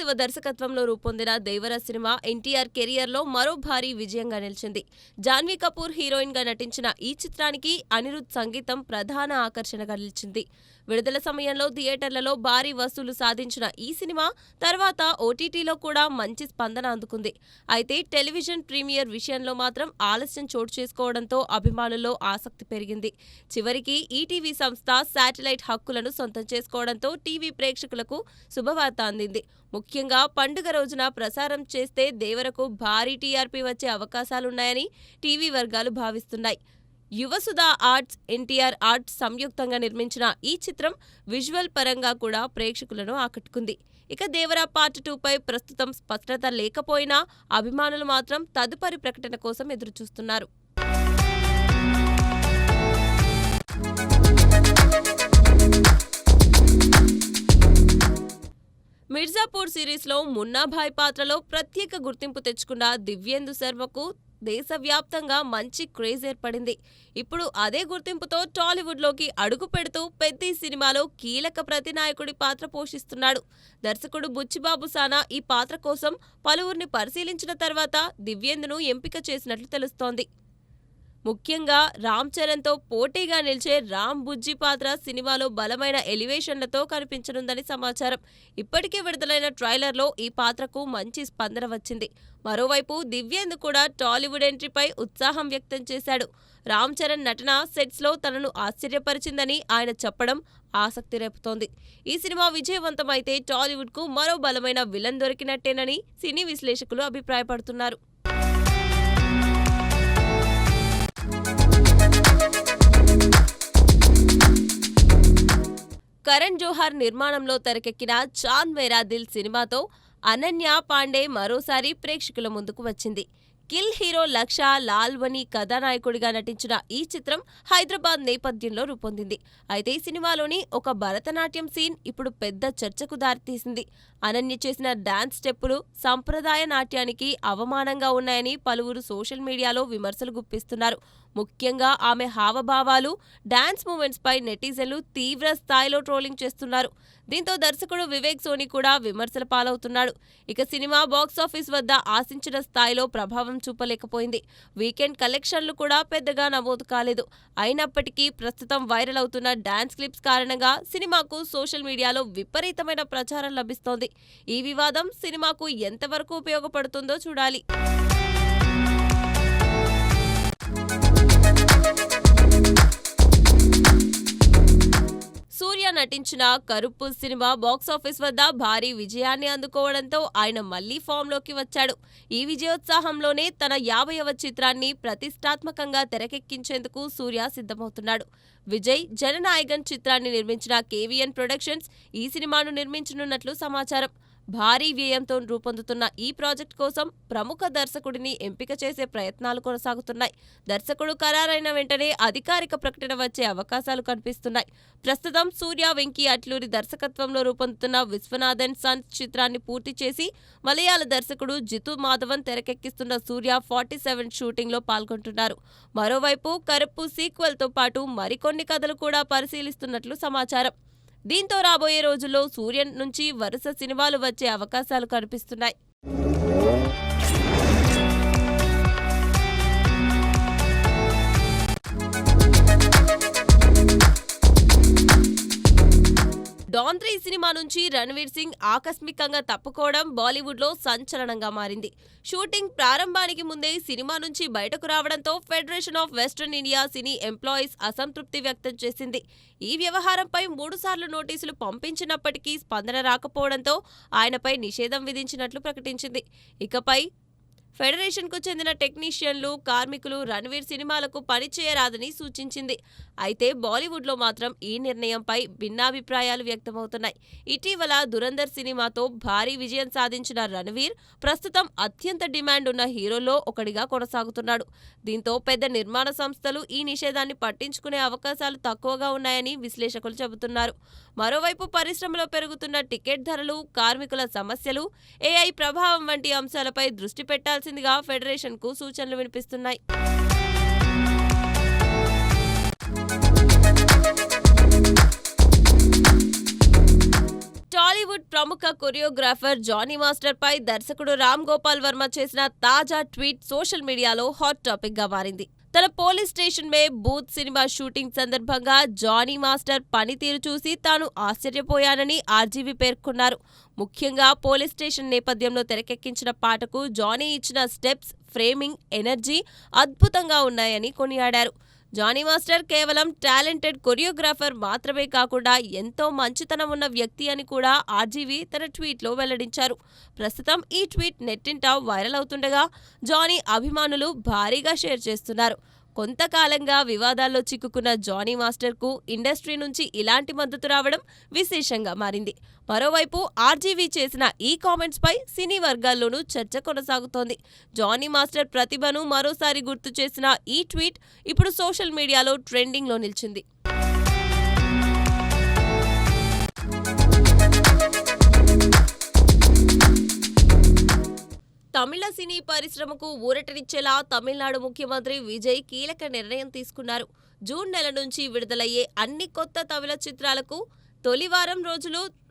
సాంబశివ దర్శకత్వంలో రూపొందిన దేవర సినిమా ఎన్టీఆర్ కెరియర్లో మరో భారీ విజయంగా నిలిచింది. జాన్వీ కపూర్ హీరోయిన్ గా నటించిన ఈ చిత్రానికి అనిరుద్ సంగీతం ప్రధాన ఆకర్షణగా నిలిచింది. విడుదల సమయంలో థియేటర్లలో భారీ వసూలు సాధించిన ఈ సినిమా తర్వాత ఓటీటీలో కూడా మంచి స్పందన అందుకుంది. అయితే టెలివిజన్ ప్రీమియర్ విషయంలో మాత్రం ఆలస్యం చోటు చేసుకోవడంతో అభిమానుల్లో ఆసక్తి పెరిగింది. చివరికి ఈటీవీ సంస్థ శాటిలైట్ హక్కులను సొంతం చేసుకోవడంతో టీవీ ప్రేక్షకులకు శుభవార్త అందింది. ముఖ్యంగా పండుగ రోజున ప్రసారం చేస్తే దేవరకు భారీ టీఆర్పీ వచ్చే అవకాశాలున్నాయని టీవీ వర్గాలు భావిస్తున్నాయి. యువసుధ ఆర్ట్స్, ఎన్టీఆర్ ఆర్ట్స్ సంయుక్తంగా నిర్మించిన ఈ చిత్రం విజువల్ పరంగా కూడా ప్రేక్షకులను ఆకట్టుకుంది. ఇక దేవర పార్ట్ 2పై ప్రస్తుతం స్పష్టత లేకపోయినా అభిమానులు మాత్రం తదుపరి ప్రకటన కోసం ఎదురుచూస్తున్నారు. మిర్జాపూర్ సిరీస్లో మున్నాభాయ్ పాత్రలో ప్రత్యేక గుర్తింపు తెచ్చుకున్న దివ్యేందు శర్మకు దేశవ్యాప్తంగా మంచి క్రేజ్ ఏర్పడింది. ఇప్పుడు అదే గుర్తింపుతో టాలీవుడ్లోకి అడుగు పెడుతూ పెద్ది సినిమాలో కీలక ప్రతినాయకుడి పాత్ర పోషిస్తున్నాడు. దర్శకుడు బుచ్చిబాబు సానా ఈ పాత్ర కోసం పలువురిని పరిశీలించిన తర్వాత దివ్యేందును ఎంపిక చేసినట్లు తెలుస్తోంది. ముఖ్యంగా రామ్ చరణ్తో పోటీగా నిలిచే రామ్ బుజ్జి పాత్ర సినిమాలో బలమైన ఎలివేషన్లతో కనిపించనుందని సమాచారం. ఇప్పటికే విడుదలైన ట్రైలర్లో ఈ పాత్రకు మంచి స్పందన వచ్చింది. మరోవైపు దివ్యేందు కూడా టాలీవుడ్ ఎంట్రీపై ఉత్సాహం వ్యక్తం చేశాడు. రామ్ చరణ్ నటన సెట్స్లో తనను ఆశ్చర్యపరిచిందని ఆయన చెప్పడం ఆసక్తి రేపుతోంది. ఈ సినిమా విజయవంతమైతే టాలీవుడ్కు మరో బలమైన విలన్ దొరికినట్టేనని సినీ విశ్లేషకులు అభిప్రాయపడుతున్నారు. కరణ్ జోహార్ నిర్మాణంలో తెరకెక్కిన చాంద్ మేరా దిల్ సినిమాతో అనన్య పాండే మరోసారి ప్రేక్షకుల ముందుకు వచ్చింది. కిల్ హీరో లక్ష లాల్వని కథానాయకుడిగా నటించిన ఈ చిత్రం హైదరాబాద్ నేపథ్యంలో రూపొందింది. అయితే ఈ సినిమాలోని ఒక భరతనాట్యం సీన్ ఇప్పుడు పెద్ద చర్చకు దారితీసింది. అనన్య చేసిన డాన్స్ స్టెప్పులు సంప్రదాయ నాట్యానికి అవమానంగా ఉన్నాయని పలువురు సోషల్ మీడియాలో విమర్శలు గుప్పిస్తున్నారు. ముఖ్యంగా ఆమె హావభావాలు, డాన్స్ మూమెంట్స్ పై నెటిజన్లు తీవ్ర స్థాయిలో ట్రోలింగ్ చేస్తున్నారు. దీంతో దర్శకుడు వివేక్ సోనీ కూడా విమర్శల పాలవుతున్నాడు. ఇక సినిమా బాక్సాఫీస్ వద్ద ఆశించిన స్థాయిలో ప్రభావం చూపలేకపోయింది. వీకెండ్ కలెక్షన్లు కూడా పెద్దగా నమోదు కాలేదు. అయినప్పటికీ ప్రస్తుతం వైరల్ అవుతున్న డాన్స్ క్లిప్స్ కారణంగా సినిమాకు సోషల్ మీడియాలో విపరీతమైన ప్రచారం లభిస్తోంది. ఈ వివాదం సినిమాకు ఎంతవరకు ఉపయోగపడుతుందో చూడాలి. సూర్య నటించిన కరుప్పు సినిమా బాక్సాఫీస్ వద్ద భారీ విజయాన్ని అందుకోవడంతో ఆయన మళ్లీ ఫామ్లోకి వచ్చాడు. ఈ విజయోత్సాహంలోనే తన 50వ చిత్రాన్ని ప్రతిష్టాత్మకంగా తెరకెక్కించేందుకు సూర్య సిద్ధమవుతున్నాడు. విజయ్ జననాయకన్ చిత్రాన్ని నిర్మించిన కేవీఎన్ ప్రొడక్షన్స్ ఈ సినిమాను నిర్మించనున్నట్లు సమాచారం. భారీ వ్యయంతో రూపొందుతున్న ఈ ప్రాజెక్ట్ కోసం ప్రముఖ దర్శకుడిని ఎంపిక చేసే ప్రయత్నాలు కొనసాగుతున్నాయి. దర్శకుడు ఖరారైన వెంటనే అధికారిక ప్రకటన వచ్చే అవకాశాలు కనిపిస్తున్నాయి. ప్రస్తుతం సూర్య, వెంకీ అట్లూరి దర్శకత్వంలో రూపొందుతున్న విశ్వనాథన్ సన్స్ చిత్రాన్ని పూర్తి చేసి మలయాళ దర్శకుడు జితు మాధవన్ తెరకెక్కిస్తున్న సూర్య 47 షూటింగ్లో పాల్గొంటున్నారు. మరోవైపు కరుప్పు సీక్వెల్తో పాటు మరికొన్ని కథలు కూడా పరిశీలిస్తున్నట్లు సమాచారం. దీంతో రాబోయే రోజుల్లో సూర్య నుంచి వరుస సినిమాలు వచ్చే అవకాశాలు కనిపిస్తున్నాయి. డాన్ 3 సినిమా నుంచి రణ్వీర్ సింగ్ ఆకస్మికంగా తప్పుకోవడం బాలీవుడ్లో సంచలనంగా మారింది. షూటింగ్ ప్రారంభానికి ముందే సినిమా నుంచి బయటకు రావడంతో federation of western India cine employees అసంతృప్తి వ్యక్తం చేసింది. ఈ వ్యవహారంపై 3 సార్లు నోటీసులు పంపించినప్పటికీ స్పందన రాకపోవడంతో ఆయనపై నిషేధం విధించినట్లు ప్రకటించింది. ఇకపై ఫెడరేషన్కు చెందిన టెక్నీషియన్లు, కార్మికులు రణ్వీర్ సినిమాలకు పనిచేయరాదని సూచించింది. అయితే బాలీవుడ్లో మాత్రం ఈ నిర్ణయంపై భిన్నాభిప్రాయాలు వ్యక్తమవుతున్నాయి. ఇటీవల దురంధర్ సినిమాతో భారీ విజయం సాధించిన రణ్వీర్ ప్రస్తుతం అత్యంత డిమాండ్ ఉన్న హీరోల్లో ఒకడిగా కొనసాగుతున్నాడు. దీంతో పెద్ద నిర్మాణ సంస్థలు ఈ నిషేధాన్ని పట్టించుకునే అవకాశాలు తక్కువగా ఉన్నాయని విశ్లేషకులు చెబుతున్నారు. మరోవైపు పరిశ్రమలో పెరుగుతున్న టికెట్ ధరలు, కార్మికుల సమస్యలు, ఏఐ ప్రభావం వంటి అంశాలపై దృష్టి పెట్టాల్సిందిగా ఫెడరేషన్కు సూచనలు వినిపిస్తున్నాయి. బాలీవుడ్ ప్రముఖ కొరియోగ్రాఫర్ జానీ మాస్టర్ పై దర్శకుడు రామ్ గోపాల్ వర్మ చేసిన తాజా ట్వీట్ సోషల్ మీడియాలో హాట్ టాపిక్ గా మారింది. తన పోలీస్ స్టేషన్ మే బూత్ సినిమా షూటింగ్ సందర్భంగా జానీ మాస్టర్ పనితీరు చూసి తాను ఆశ్చర్యపోయానని ఆర్జీవీ పేర్కొన్నారు. ముఖ్యంగా పోలీస్ స్టేషన్ నేపథ్యంలో తెరకెక్కించిన పాటకు జానీ ఇచ్చిన స్టెప్స్, ఫ్రేమింగ్, ఎనర్జీ అద్భుతంగా ఉన్నాయని కొనియాడారు. జానీ మాస్టర్ కేవలం టాలెంటెడ్ కొరియోగ్రాఫర్ మాత్రమే కాకుండా ఎంతో మంచితనం ఉన్న వ్యక్తి అని కూడా ఆర్జీవీ తన ట్వీట్లో వెల్లడించారు. ప్రస్తుతం ఈ ట్వీట్ నెట్టింట వైరల్ అవుతుండగా జానీ అభిమానులు భారీగా షేర్ చేస్తున్నారు. కొంతకాలంగా వివాదాల్లో చిక్కుకున్న జానీ మాస్టర్కు ఇండస్ట్రీ నుంచి ఇలాంటి మద్దతు రావడం విశేషంగా మారింది. మరోవైపు ఆర్జీవీ చేసిన ఈ కామెంట్స్ పై సినీ వర్గాల్లోనూ చర్చ కొనసాగుతోంది. జానీ మాస్టర్ ప్రతిభను మరోసారి గుర్తు చేసిన ఈ ట్వీట్ ఇప్పుడు సోషల్ మీడియాలో ట్రెండింగ్లో నిలిచింది. తమిళ సినీ పరిశ్రమకు ఊరటనిచ్చేలా తమిళనాడు ముఖ్యమంత్రి విజయ్ కీలక నిర్ణయం తీసుకున్నారు. జూన్ నెల నుంచి విడుదలయ్యే అన్ని కొత్త తమిళ చిత్రాలకు తొలి వారం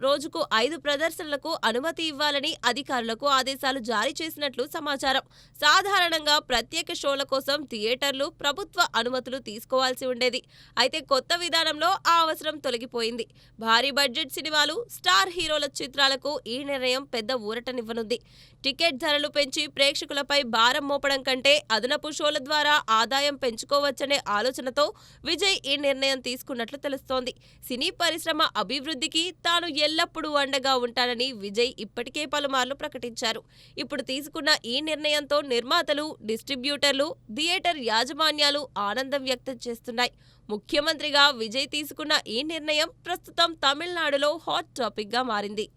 రోజుకు 5 ప్రదర్శనలకు అనుమతి ఇవ్వాలని అధికారులకు ఆదేశాలు జారీ చేసినట్లు సమాచారం. సాధారణంగా ప్రత్యేక షోల కోసం థియేటర్లు ప్రభుత్వ అనుమతులు తీసుకోవాల్సి ఉండేది. అయితే కొత్త విధానంలో ఆ అవసరం తొలగిపోయింది. భారీ బడ్జెట్ సినిమాలు, స్టార్ హీరోల చిత్రాలకు ఈ నిర్ణయం పెద్ద ఊరటనివ్వనుంది. టికెట్ ధరలు పెంచి ప్రేక్షకులపై భారం మోపడం కంటే అదనపు షోల ద్వారా ఆదాయం పెంచుకోవచ్చనే ఆలోచనతో విజయ్ ఈ నిర్ణయం తీసుకున్నట్లు తెలుస్తోంది. సినీ పరిశ్రమ అభివృద్ధికి తాను ఎల్లప్పుడూ అండగా ఉంటానని విజయ్ ఇప్పటికే పలుమార్లు ప్రకటించారు. ఇప్పుడు తీసుకున్న ఈ నిర్ణయంతో నిర్మాతలు, డిస్ట్రిబ్యూటర్లు, థియేటర్ యాజమాన్యాలు ఆనందం వ్యక్తం చేస్తున్నాయి. ముఖ్యమంత్రిగా విజయ్ తీసుకున్న ఈ నిర్ణయం ప్రస్తుతం తమిళనాడులో హాట్ టాపిక్ గా మారింది.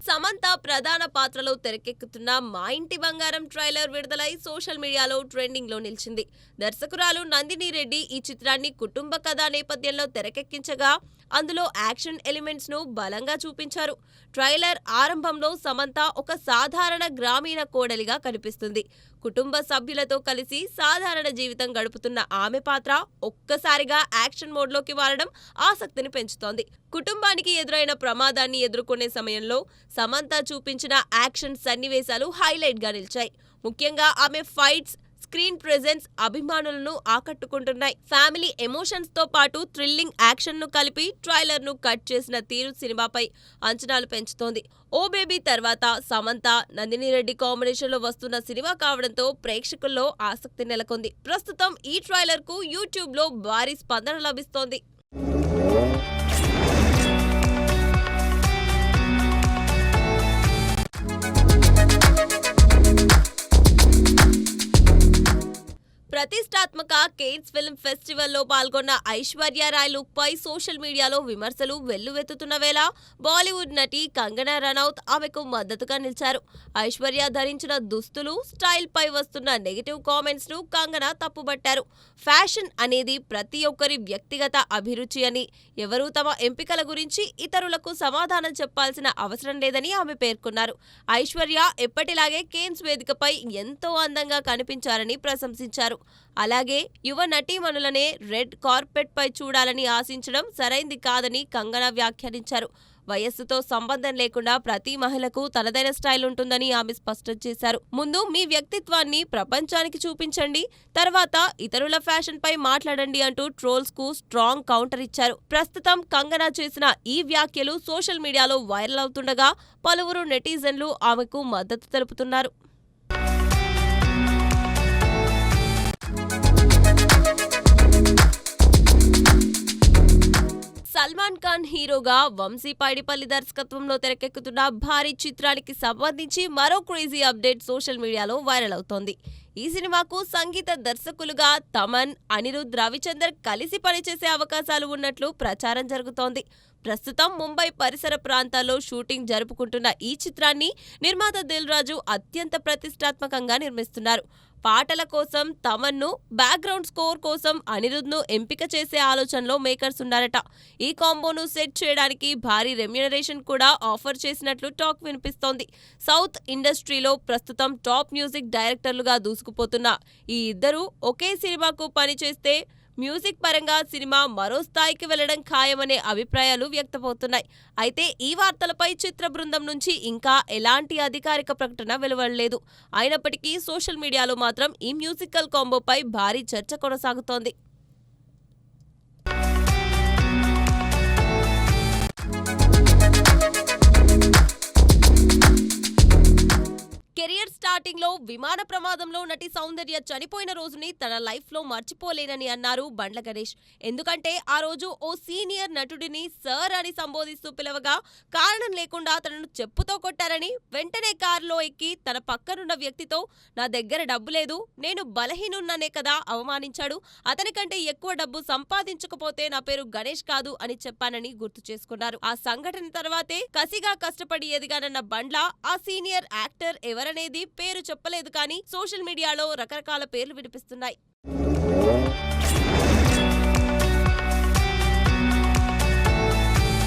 సమంత ప్రధాన పాత్రలో తెరకెక్కుతున్న మా ఇంటి బంగారం ట్రైలర్ విడుదలై సోషల్ మీడియాలో ట్రెండింగ్ లో నిలిచింది. దర్శకురాలు నందిని రెడ్డి ఈ చిత్రాన్ని కుటుంబ కథా నేపథ్యంలో తెరకెక్కించగా అందులో యాక్షన్ ఎలిమెంట్స్ ను బలంగా చూపించారు. ట్రైలర్ ఆరంభంలో సమంత ఒక సాధారణ గ్రామీణ కోడలిగా కనిపిస్తుంది. కుటుంబ సభ్యులతో కలిసి సాధారణ జీవితం గడుపుతున్న ఆమె పాత్ర ఒక్కసారిగా యాక్షన్ మోడ్లోకి మారడం ఆసక్తిని పెంచుతోంది. కుటుంబానికి ఎదురైన ప్రమాదాన్ని ఎదుర్కొనే సమయంలో సమంత చూపించిన యాక్షన్ సన్నివేశాలు హైలైట్ గా నిలిచాయి. ముఖ్యంగా ఆమె ఫైట్స్, స్క్రీన్ ప్రెజెన్స్ అభిమానులను ఆకట్టుకుంటున్నాయి. ఫ్యామిలీ ఎమోషన్స్ తో పాటు థ్రిల్లింగ్ యాక్షన్ ను కలిపి ట్రైలర్ ను కట్ చేసిన తీరు సినిమాపై అంచనాలు పెంచుతోంది. ఓ బేబీ తర్వాత సమంత, నందిని రెడ్డి కాంబినేషన్ లో వస్తున్న సినిమా కావడంతో ప్రేక్షకుల్లో ఆసక్తి నెలకొంది. ప్రస్తుతం ఈ ట్రైలర్ కు యూట్యూబ్ లో భారీ స్పందన లభిస్తోంది. ప్రతిష్టాత్మక కేన్స్ ఫిల్మ్ ఫెస్టివల్లో పాల్గొన్న ఐశ్వర్య రాయ్ లుక్ పై సోషల్ మీడియాలో విమర్శలు వెల్లువెత్తుతున్న వేళ బాలీవుడ్ నటి కంగనా రనౌత్ ఆమెకు మద్దతుగా నిలిచారు. ఐశ్వర్య ధరించిన దుస్తులు, స్టైల్ పై వస్తున్న నెగటివ్ కామెంట్స్ ను కంగనా తప్పుబట్టారు. ఫ్యాషన్ అనేది ప్రతి ఒక్కరి వ్యక్తిగత అభిరుచి అని, ఎవరూ తమ ఎంపికల గురించి ఇతరులకు సమాధానం చెప్పాల్సిన అవసరం లేదని ఆమె పేర్కొన్నారు. ఐశ్వర్య ఎప్పటిలాగే కేన్స్ వేదికపై ఎంతో అందంగా కనిపించారని ప్రశంసించారు. అలాగే యువ నటీమణులనే రెడ్ కార్పెట్ పై చూడాలని ఆశించడం సరైంది కాదని కంగనా వ్యాఖ్యానించారు. వయస్సుతో సంబంధం లేకుండా ప్రతి మహిళకు తనదైన స్టైల్ ఉంటుందని ఆమె స్పష్టం చేశారు. ముందు మీ వ్యక్తిత్వాన్ని ప్రపంచానికి చూపించండి, తర్వాత ఇతరుల ఫ్యాషన్ పై మాట్లాడండి అంటూ ట్రోల్స్ కు స్ట్రాంగ్ కౌంటర్ ఇచ్చారు. ప్రస్తుతం కంగనా చేసిన ఈ వ్యాఖ్యలు సోషల్ మీడియాలో వైరల్ అవుతుండగా పలువురు నెటిజన్లు ఆమెకు మద్దతు తెలుపుతున్నారు. సల్మాన్ ఖాన్ హీరోగా వంశీ పైడిపల్లి దర్శకత్వంలో తెరకెక్కుతున్న భారీ చిత్రానికి సంబంధించి మరో క్రేజీ అప్డేట్ సోషల్ మీడియాలో వైరల్ అవుతోంది. ఈ సినిమాకు సంగీత దర్శకులుగా తమన్, అనిరుద్ రవిచందర్ కలిసి పనిచేసే అవకాశాలు ఉన్నట్లు ప్రచారం జరుగుతోంది. ప్రస్తుతం ముంబై పరిసర ప్రాంతాల్లో షూటింగ్ జరుపుకుంటున్న ఈ చిత్రాన్ని నిర్మాత దిల్ రాజు అత్యంత ప్రతిష్టాత్మకంగా నిర్మిస్తున్నారు. పాటల కోసం తమన్ను, బ్యాక్గ్రౌండ్ స్కోర్ కోసం అనిరుద్ను ఎంపిక చేసే ఆలోచనలో మేకర్స్ ఉన్నారట. ఈ కాంబోను సెట్ చేయడానికి భారీ రెమ్యునరేషన్ కూడా ఆఫర్ చేసినట్లు టాక్ వినిపిస్తోంది. సౌత్ ఇండస్ట్రీలో ప్రస్తుతం టాప్ మ్యూజిక్ డైరెక్టర్లుగా దూసుకుపోతున్న ఈ ఇద్దరు ఒకే సినిమాకు పనిచేస్తే మ్యూజిక్ పరంగా సినిమా మరో స్థాయికి వెళ్లడం ఖాయమనే అభిప్రాయాలు వ్యక్తమవుతున్నాయి. అయితే ఈ వార్తలపై చిత్ర బృందం నుంచి ఇంకా ఎలాంటి అధికారిక ప్రకటన వెలువడలేదు. అయినప్పటికీ సోషల్ మీడియాలో మాత్రం ఈ మ్యూజికల్ కాంబోపై భారీ చర్చ కొనసాగుతోంది. కెరియర్ స్టార్టింగ్ లో విమాన ప్రమాదంలో నటి సౌందర్య చనిపోయిన రోజుని తన లైఫ్ లో మర్చిపోలేనని అన్నారు బండ్ల గణేష్. ఎందుకంటే ఆ రోజు ఓ సీనియర్ నటుడిని సర్ అని సంబోధిస్తూ పిలవగా కారణం లేకుండా తనను చెప్పుతో కొట్టారని, వెంటనే కారులో ఎక్కి తన పక్కనున్న వ్యక్తితో నా దగ్గర డబ్బు లేదు, నేను బలహీనున్ననే కదా అవమానించాడు, అతని కంటే ఎక్కువ డబ్బు సంపాదించకపోతే నా పేరు గణేష్ కాదు అని చెప్పానని గుర్తు చేసుకున్నారు. ఆ సంఘటన తర్వాతే కసిగా కష్టపడి ఎదిగానన్న బండ్ల ఆ సీనియర్ యాక్టర్ ఎవరనేది పేరు చెప్పలేదు కానీ సోషల్ మీడియాలో రకరకాల పేర్లు వినిపిస్తున్నాయి.